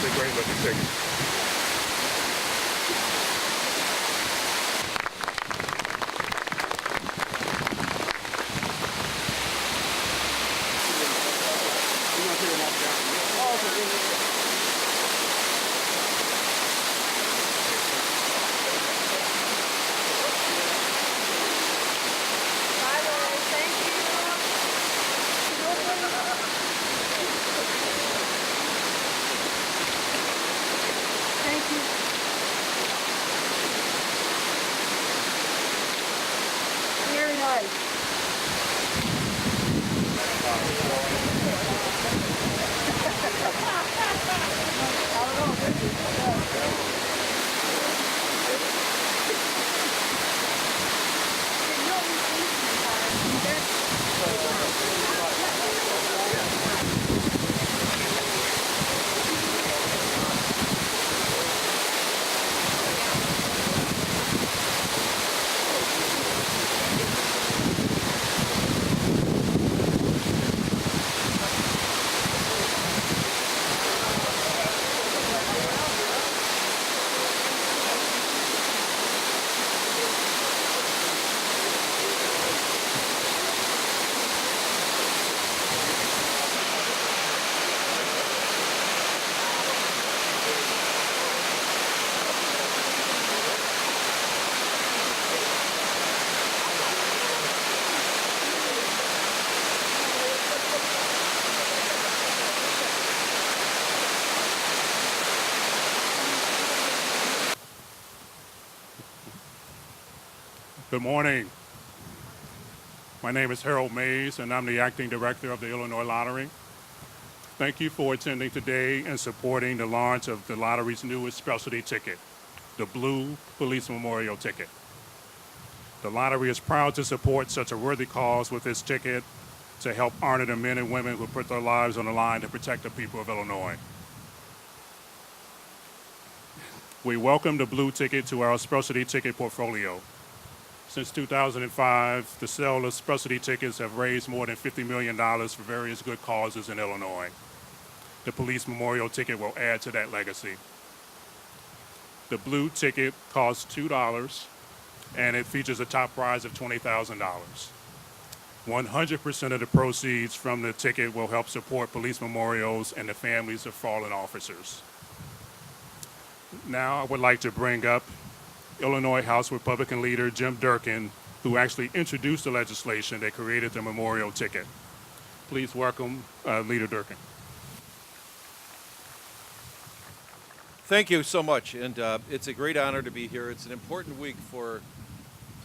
really great looking ticket. Very nice. Good morning. My name is Harold Mays, and I'm the acting director of the Illinois Lottery. Thank you for attending today and supporting the launch of the lottery's newest specialty ticket, the Blue Police Memorial Ticket. The lottery is proud to support such a worthy cause with this ticket to help honor the men and women who put their lives on the line to protect the people of Illinois. We welcome the Blue Ticket to our specialty ticket portfolio. Since 2005, the sale of specialty tickets have raised more than $50 million for various good causes in Illinois. The Police Memorial Ticket will add to that legacy. The Blue Ticket costs $2, and it features a top prize of $20,000. 100% of the proceeds from the ticket will help support police memorials and the families of fallen officers. Now I would like to bring up Illinois House Republican leader Jim Durkin, who actually introduced the legislation that created the memorial ticket. Please welcome Leader Durkin. Thank you so much, and it's a great honor to be here. It's an important week for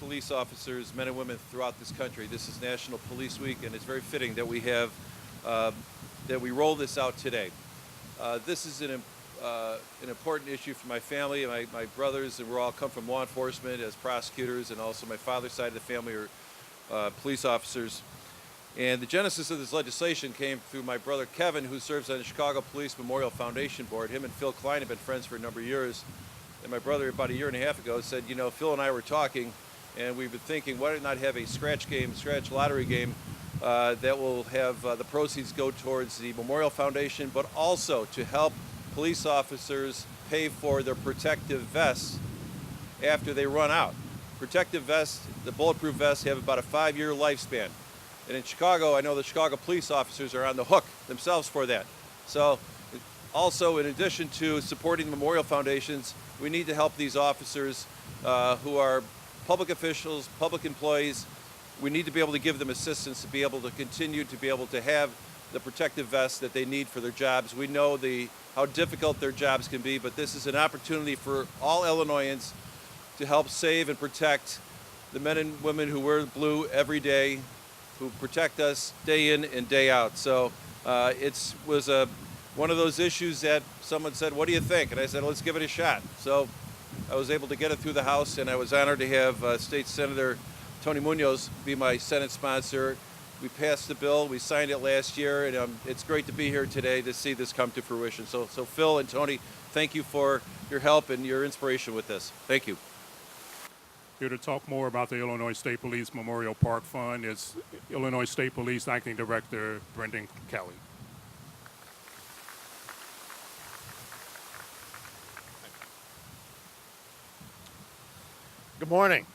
police officers, men and women throughout this country. This is National Police Week, and it's very fitting that we have that we roll this out today. This is an important issue for my family. My brothers, and we all come from law enforcement as prosecutors, and also my father's side of the family are police officers. And the genesis of this legislation came through my brother Kevin, who serves on the Chicago Police Memorial Foundation Board. Him and Phil Klein have been friends for a number of years. And my brother, about a year and a half ago, said, you know, Phil and I were talking, and we've been thinking, why not have a scratch lottery game that will have the proceeds go towards the Memorial Foundation, but also to help police officers pay for their protective vests after they run out. Protective vests, the bulletproof vests, have about a 5-year lifespan. And in Chicago, I know the Chicago police officers are on the hook themselves for that. So also, in addition to supporting the memorial foundations, we need to help these officers who are public officials, public employees. We need to be able to give them assistance to be able to continue to be able to have the protective vests that they need for their jobs. We know how difficult their jobs can be, but this is an opportunity for all Illinoisans to help save and protect the men and women who wear blue every day, who protect us day in and day out. So it was one of those issues that someone said, what do you think? And I said, let's give it a shot. So I was able to get it through the House, and I was honored to have State Senator Tony Munoz be my Senate sponsor. We passed the bill, we signed it last year, and it's great to be here today to see this come to fruition. So Phil and Tony, thank you for your help and your inspiration with this. Thank you. Here to talk more about the Illinois State Police Memorial Park Fund is Illinois State Police Acting Director Brendan Kelly. Good morning.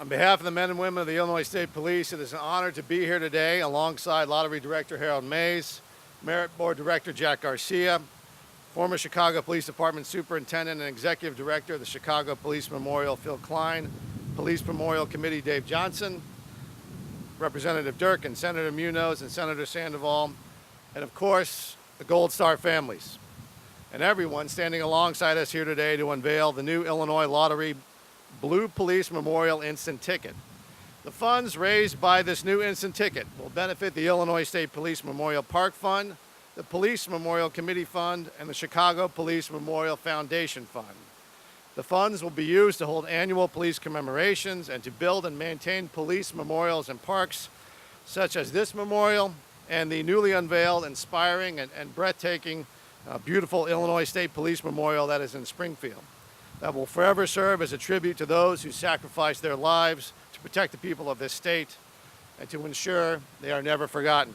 On behalf of the men and women of the Illinois State Police, it is an honor to be here today alongside Lottery Director Harold Mays, Merit Board Director Jack Garcia, former Chicago Police Department Superintendent and Executive Director of the Chicago Police Memorial Phil Klein, Police Memorial Committee Dave Johnson, Representative Durkin, Senator Munoz, and Senator Sandoval, and of course, the Gold Star families, and everyone standing alongside us here today to unveil the new Illinois Lottery Blue Police Memorial Instant Ticket. The funds raised by this new instant ticket will benefit the Illinois State Police Memorial Park Fund, the Police Memorial Committee Fund, and the Chicago Police Memorial Foundation Fund. The funds will be used to hold annual police commemorations and to build and maintain police memorials and parks, such as this memorial and the newly unveiled, inspiring, and breathtaking, beautiful Illinois State Police Memorial that is in Springfield, that will forever serve as a tribute to those who sacrificed their lives to protect the people of this state and to ensure they are never forgotten.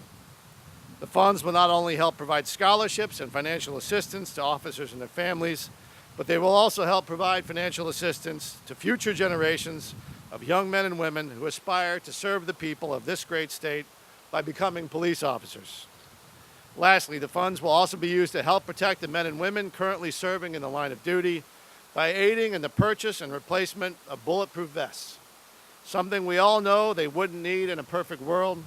The funds will not only help provide scholarships and financial assistance to officers and their families, but they will also help provide financial assistance to future generations of young men and women who aspire to serve the people of this great state by becoming police officers. Lastly, the funds will also be used to help protect the men and women currently serving in the line of duty by aiding in the purchase and replacement of bulletproof vests, something we all know they wouldn't need in a perfect world,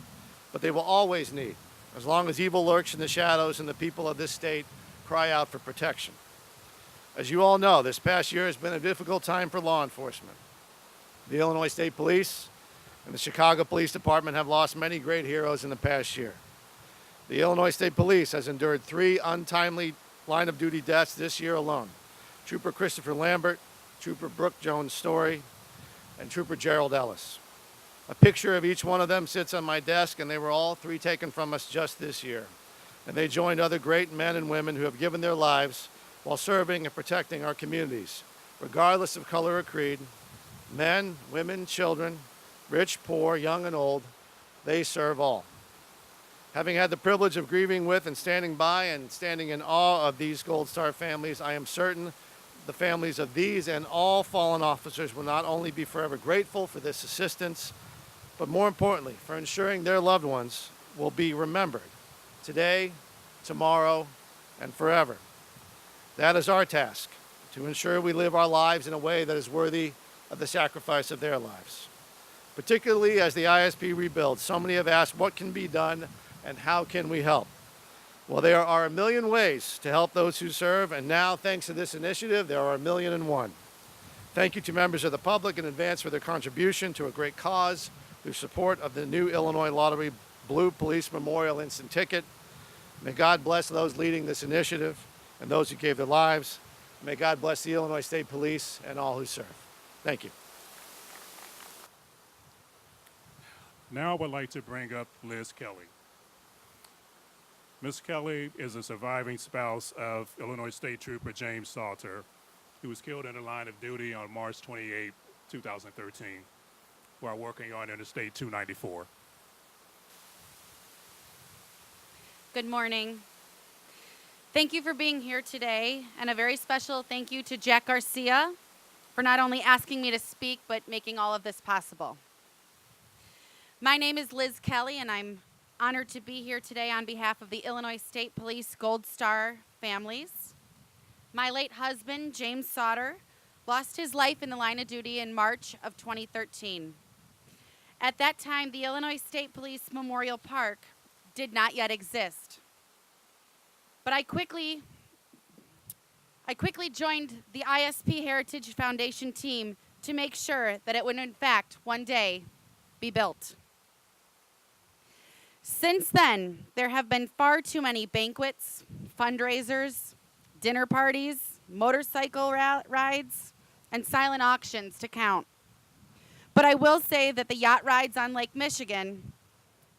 but they will always need, as long as evil lurks in the shadows and the people of this state cry out for protection. As you all know, this past year has been a difficult time for law enforcement. The Illinois State Police and the Chicago Police Department have lost many great heroes in the past year. The Illinois State Police has endured 3 untimely line-of-duty deaths this year alone: Trooper Christopher Lambert, Trooper Brooke Jones-Story, and Trooper Gerald Ellis. A picture of each one of them sits on my desk, and they were all 3 taken from us just this year. And they joined other great men and women who have given their lives while serving and protecting our communities, regardless of color or creed. Men, women, children, rich, poor, young, and old, they serve all. Having had the privilege of grieving with and standing by and standing in awe of these Gold Star families, I am certain the families of these and all fallen officers will not only be forever grateful for this assistance, but more importantly, for ensuring their loved ones will be remembered today, tomorrow, and forever. That is our task, to ensure we live our lives in a way that is worthy of the sacrifice of their lives. Particularly as the ISP rebuilds, so many have asked what can be done and how can we help? Well, there are a million ways to help those who serve, and now, thanks to this initiative, there are 1,000,001. Thank you to members of the public in advance for their contribution to a great cause through support of the new Illinois Lottery Blue Police Memorial Instant Ticket. May God bless those leading this initiative and those who gave their lives. May God bless the Illinois State Police and all who serve. Thank you. Now I would like to bring up Liz Kelly. Ms. Kelly is a surviving spouse of Illinois State Trooper James Salter, who was killed in the line of duty on March 28, 2013, while working on Interstate 294. Good morning. Thank you for being here today, and a very special thank you to Jack Garcia for not only asking me to speak, but making all of this possible. My name is Liz Kelly, and I'm honored to be here today on behalf of the Illinois State Police Gold Star families. My late husband, James Sauter, lost his life in the line of duty in March of 2013. At that time, the Illinois State Police Memorial Park did not yet exist. But I quickly joined the ISP Heritage Foundation team to make sure that it would in fact one day be built. Since then, there have been far too many banquets, fundraisers, dinner parties, motorcycle rides, and silent auctions to count. But I will say that the yacht rides on Lake Michigan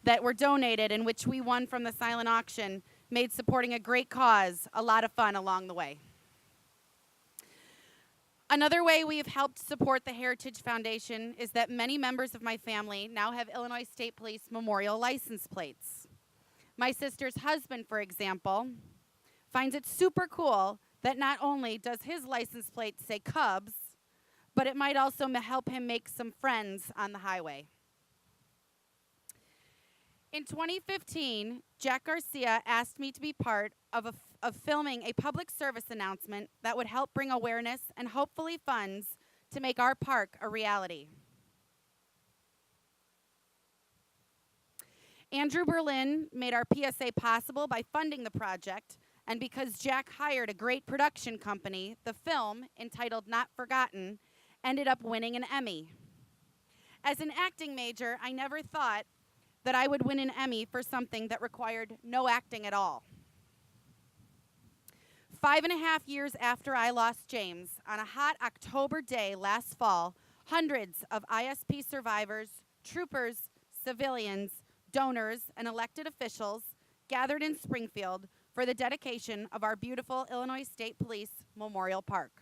that were donated and which we won from the silent auction made supporting a great cause a lot of fun along the way. Another way we have helped support the Heritage Foundation is that many members of my family now have Illinois State Police Memorial license plates. My sister's husband, for example, finds it super cool that not only does his license plate say Cubs, but it might also help him make some friends on the highway. In 2015, Jack Garcia asked me to be part of filming a public service announcement that would help bring awareness and hopefully funds to make our park a reality. Andrew Berlin made our PSA possible by funding the project, and because Jack hired a great production company, the film, entitled Not Forgotten, ended up winning an Emmy. As an acting major, I never thought that I would win an Emmy for something that required no acting at all. 5.5 years after I lost James, on a hot October day last fall, hundreds of ISP survivors, troopers, civilians, donors, and elected officials gathered in Springfield for the dedication of our beautiful Illinois State Police Memorial Park.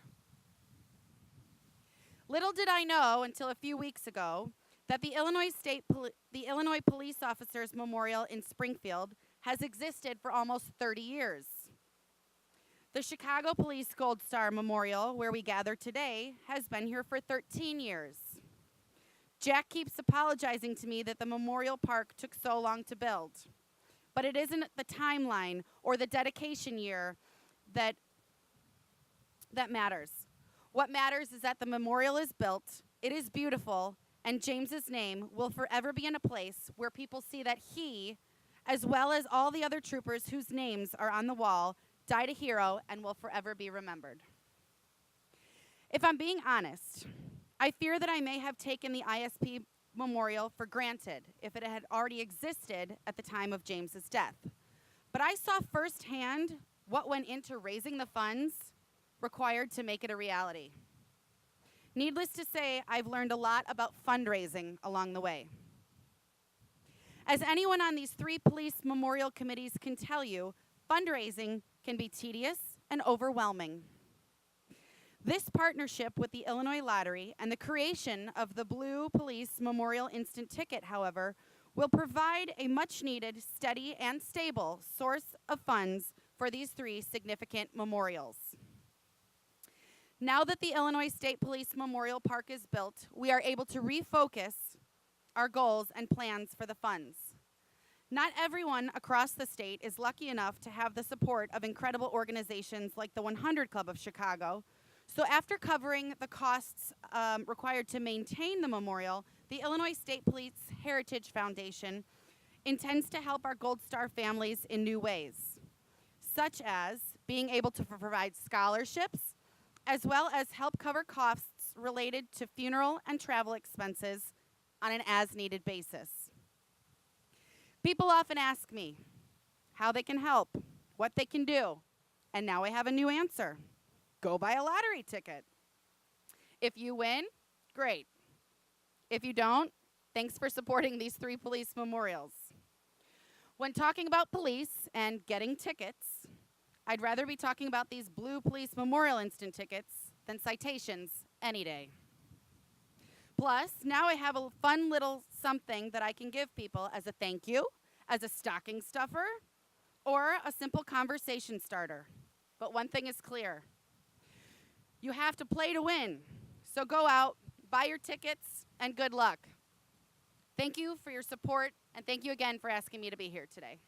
Little did I know until a few weeks ago that the Illinois Police Officers Memorial in Springfield has existed for almost 30 years. The Chicago Police Gold Star Memorial, where we gather today, has been here for 13 years. Jack keeps apologizing to me that the memorial park took so long to build, but it isn't the timeline or the dedication year that matters. What matters is that the memorial is built, it is beautiful, and James's name will forever be in a place where people see that he, as well as all the other troopers whose names are on the wall, died a hero and will forever be remembered. If I'm being honest, I fear that I may have taken the ISP memorial for granted if it had already existed at the time of James's death. But I saw firsthand what went into raising the funds required to make it a reality. Needless to say, I've learned a lot about fundraising along the way. As anyone on these 3 police memorial committees can tell you, fundraising can be tedious and overwhelming. This partnership with the Illinois Lottery and the creation of the Blue Police Memorial Instant Ticket, however, will provide a much-needed, steady, and stable source of funds for these 3 significant memorials. Now that the Illinois State Police Memorial Park is built, we are able to refocus our goals and plans for the funds. Not everyone across the state is lucky enough to have the support of incredible organizations like the 100 Club of Chicago. So after covering the costs required to maintain the memorial, the Illinois State Police Heritage Foundation intends to help our Gold Star families in new ways, such as being able to provide scholarships, as well as help cover costs related to funeral and travel expenses on an as-needed basis. People often ask me how they can help, what they can do, and now I have a new answer. Go buy a lottery ticket. If you win, great. If you don't, thanks for supporting these 3 police memorials. When talking about police and getting tickets, I'd rather be talking about these Blue Police Memorial Instant Tickets than citations any day. Plus, now I have a fun little something that I can give people as a thank you, as a stocking stuffer, or a simple conversation starter. But one thing is clear. You have to play to win. So go out, buy your tickets, and good luck. Thank you for your support, and thank you again for asking me to be here today.